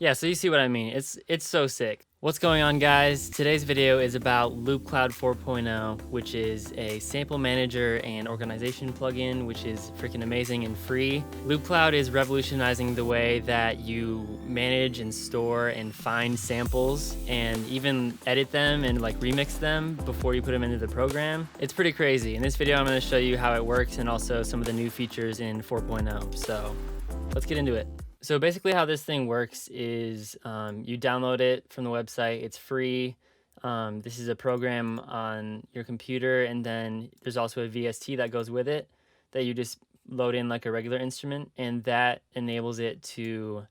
Yeah, so you see what I mean. It's so sick. What's going on, guys? Today's video is about LoopCloud 4.0, which is a sample manager and organization plugin, which is freaking amazing and free. LoopCloud is revolutionizing the way that you manage and store and find samples and even edit them and like remix them before you put them into the program. It's pretty crazy. In this video, I'm going to show you how it works and also some of the new features in 4.0. So let's get into it. So basically how this thing works is you download it from the website. It's free. This is a program on your computer, and then there's also a VST that goes with it that you just load in like a regular instrument, and that enables it to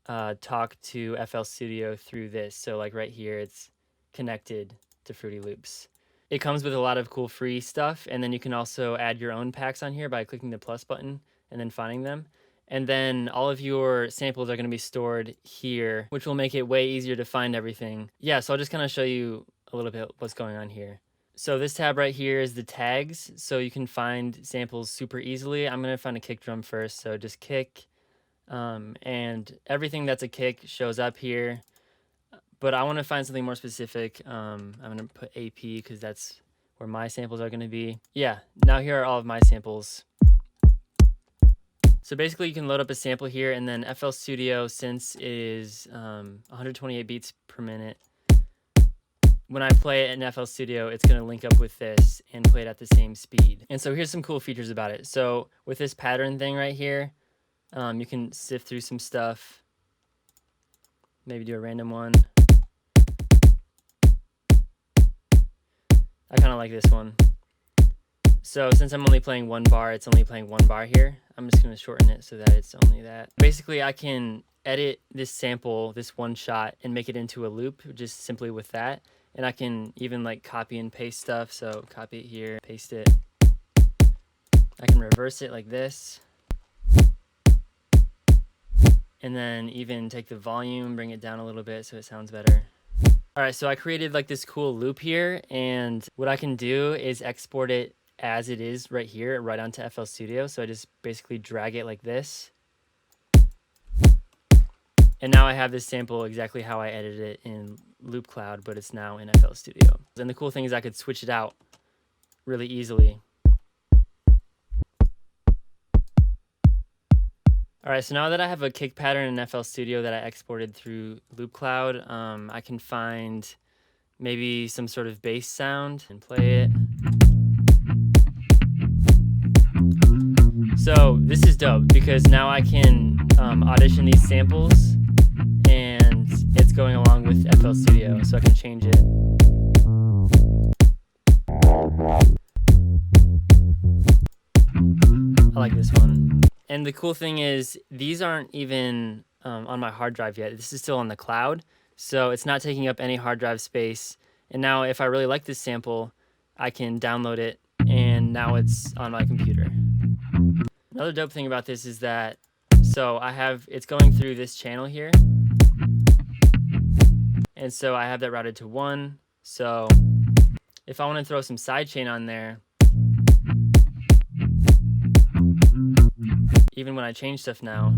talk to FL Studio through this. So like right here, it's connected to Fruity Loops. It comes with a lot of cool free stuff, and then you can also add your own packs on here by clicking the plus button and then finding them. And then all of your samples are going to be stored here, which will make it way easier to find everything. Yeah, so I'll just kind of show you a little bit what's going on here. So this tab right here is the tags, so you can find samples super easily. I'm going to find a kick drum first, so just kick, and everything that's a kick shows up here. But I want to find something more specific. I'm going to put AP because that's where my samples are going to be. Yeah, now here are all of my samples. So basically you can load up a sample here, and then FL Studio, since it is 128 beats per minute, when I play it in FL Studio, it's going to link up with this and play it at the same speed. And so here's some cool features about it. So with this pattern thing right here, you can sift through some stuff, maybe do a random one. I kind of like this one. So since I'm only playing one bar, it's only playing one bar here. I'm just going to shorten it so that it's only that. Basically, I can edit this sample, this one shot, and make it into a loop just simply with that. And I can even like copy and paste stuff. So copy it here, paste it. I can reverse it like this. And then even take the volume, bring it down a little bit so it sounds better. All right, so I created like this cool loop here. And what I can do is export it as it is right here, right onto FL Studio. So I just basically drag it like this. And now I have this sample exactly how I edited it in LoopCloud, but it's now in FL Studio. And the cool thing is I could switch it out really easily. All right, so now that I have a kick pattern in FL Studio that I exported through LoopCloud, I can find maybe some sort of bass sound and play it. So this is dope because now I can audition these samples and it's going along with FL Studio, so I can change it. I like this one. And the cool thing is these aren't even on my hard drive yet. This is still on the cloud, so it's not taking up any hard drive space. And now if I really like this sample, I can download it, and now it's on my computer. Another dope thing about this is that, so it's going through this channel here. And so I have that routed to 1. So if I want to throw some sidechain on there, even when I change stuff now,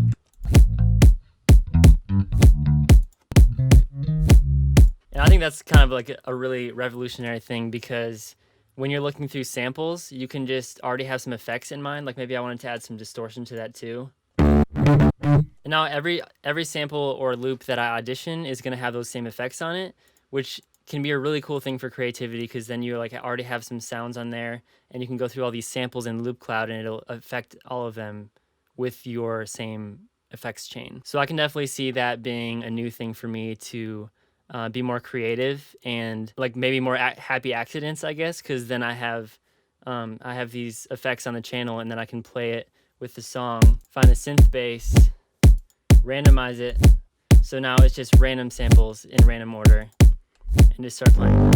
and I think that's kind of like a really revolutionary thing, because when you're looking through samples, you can just already have some effects in mind. Like maybe I wanted to add some distortion to that too. And now every sample or loop that I audition is going to have those same effects on it, which can be a really cool thing for creativity, because then you like already have some sounds on there, and you can go through all these samples in LoopCloud and it'll affect all of them with your same effects chain. So I can definitely see that being a new thing for me to be more creative and like maybe more happy accidents, I guess, because then I have these effects on the channel, and then I can play it with the song, find a synth bass, randomize it, so now it's just random samples in random order, and just start playing.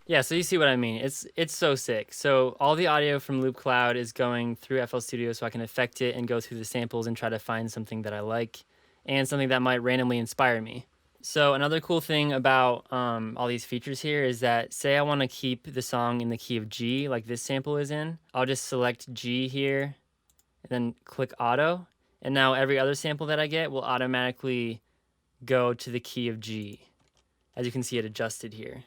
Yeah, so you see what I mean. It's so sick. So all the audio from LoopCloud is going through FL Studio, so I can affect it and go through the samples and try to find something that I like and something that might randomly inspire me. So another cool thing about all these features here is that, say I want to keep the song in the key of G, like this sample is in, I'll just select G here and then click auto. And now every other sample that I get will automatically go to the key of G. As you can see, it adjusted here.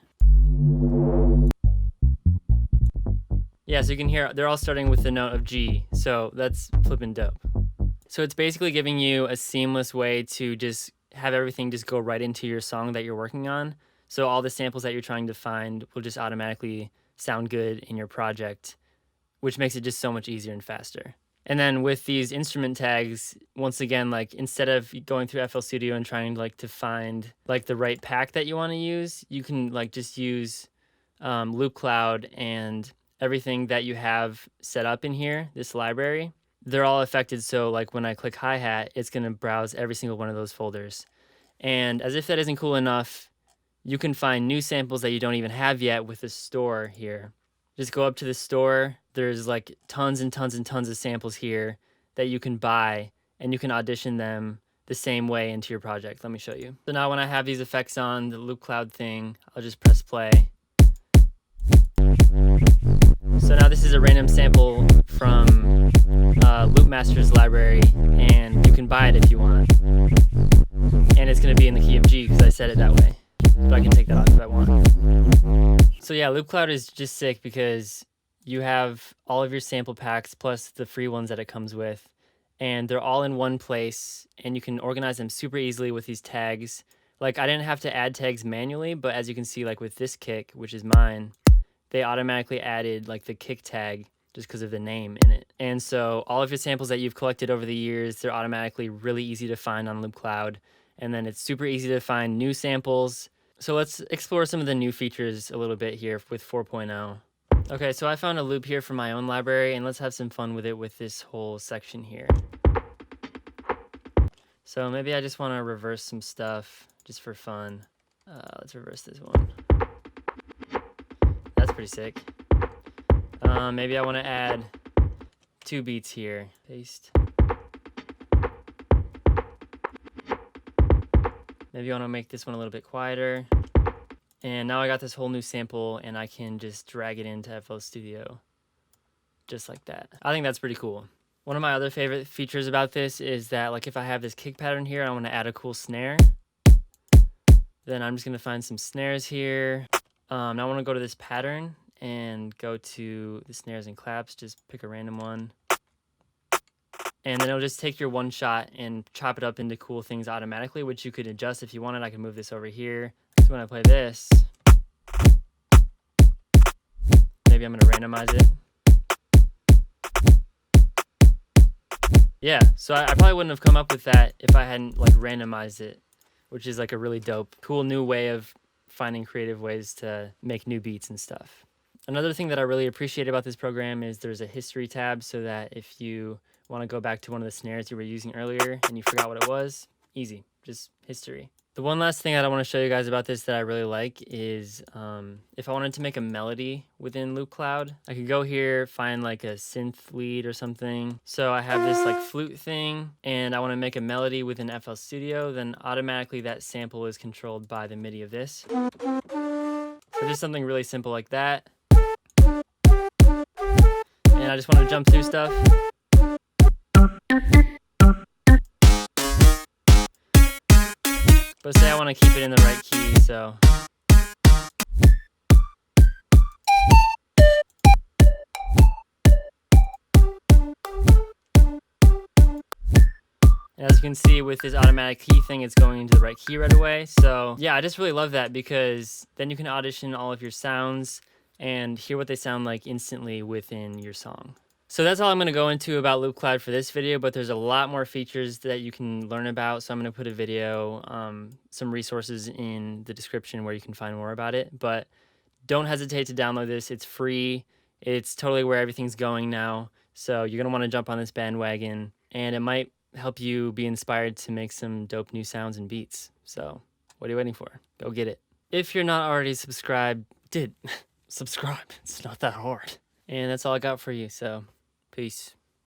Yeah, so you can hear they're all starting with the note of G, so that's flippin' dope. So it's basically giving you a seamless way to just have everything just go right into your song that you're working on. So all the samples that you're trying to find will just automatically sound good in your project, which makes it just so much easier and faster. And then with these instrument tags, once again, like instead of going through FL Studio and trying like to find like the right pack that you want to use, you can like just use Loop Cloud, and everything that you have set up in here, this library, they're all affected. So like when I click hi-hat, it's going to browse every single one of those folders. And as if that isn't cool enough, you can find new samples that you don't even have yet with the store here. Just go up to the store. There's like tons and tons and tons of samples here that you can buy, and you can audition them the same way into your project. Let me show you. So now when I have these effects on, the Loop Cloud thing, I'll just press play. So now this is a random sample from Loopmaster's library, and you can buy it if you want. And it's going to be in the key of G because I set it that way. But I can take that off if I want. So yeah, Loop Cloud is just sick because you have all of your sample packs plus the free ones that it comes with, and they're all in one place, and you can organize them super easily with these tags. Like I didn't have to add tags manually, but as you can see, like with this kick, which is mine, they automatically added like the kick tag just because of the name in it. And so all of your samples that you've collected over the years, they're automatically really easy to find on Loop Cloud. And then it's super easy to find new samples. So let's explore some of the new features a little bit here with 4.0. Okay, so I found a loop here from my own library, and let's have some fun with it with this whole section here. So maybe I just want to reverse some stuff just for fun. Let's reverse this one. That's pretty sick. Maybe I want to add 2 beats here. Paste. Maybe I want to make this one a little bit quieter. And now I got this whole new sample, and I can just drag it into FL Studio. Just like that. I think that's pretty cool. One of my other favorite features about this is that like if I have this kick pattern here, I want to add a cool snare. Then I'm just going to find some snares here. Now I want to go to this pattern and go to the snares and claps, just pick a random one. And then it'll just take your one shot and chop it up into cool things automatically, which you could adjust if you wanted. I can move this over here. So when I play this, maybe I'm going to randomize it. Yeah, so I probably wouldn't have come up with that if I hadn't like randomized it, which is like a really dope, cool new way of finding creative ways to make new beats and stuff. Another thing that I really appreciate about this program is there's a history tab, so that if you want to go back to one of the snares you were using earlier and you forgot what it was, easy, just history. The one last thing that I want to show you guys about this that I really like is if I wanted to make a melody within Loop Cloud, I could go here, find like a synth lead or something. So I have this like flute thing, and I want to make a melody within FL Studio, then automatically that sample is controlled by the MIDI of this. So just something really simple like that. And I just want to jump through stuff. But say I want to keep it in the right key, so. And as you can see with this automatic key thing, it's going into the right key right away. So yeah, I just really love that because then you can audition all of your sounds and hear what they sound like instantly within your song. So that's all I'm going to go into about Loop Cloud for this video, but there's a lot more features that you can learn about. So I'm going to put a video, some resources in the description where you can find more about it. But don't hesitate to download this. It's free. It's totally where everything's going now. So you're going to want to jump on this bandwagon, and it might help you be inspired to make some dope new sounds and beats. So what are you waiting for? Go get it. If you're not already subscribed, subscribe. It's not that hard. And that's all I got for you. So peace.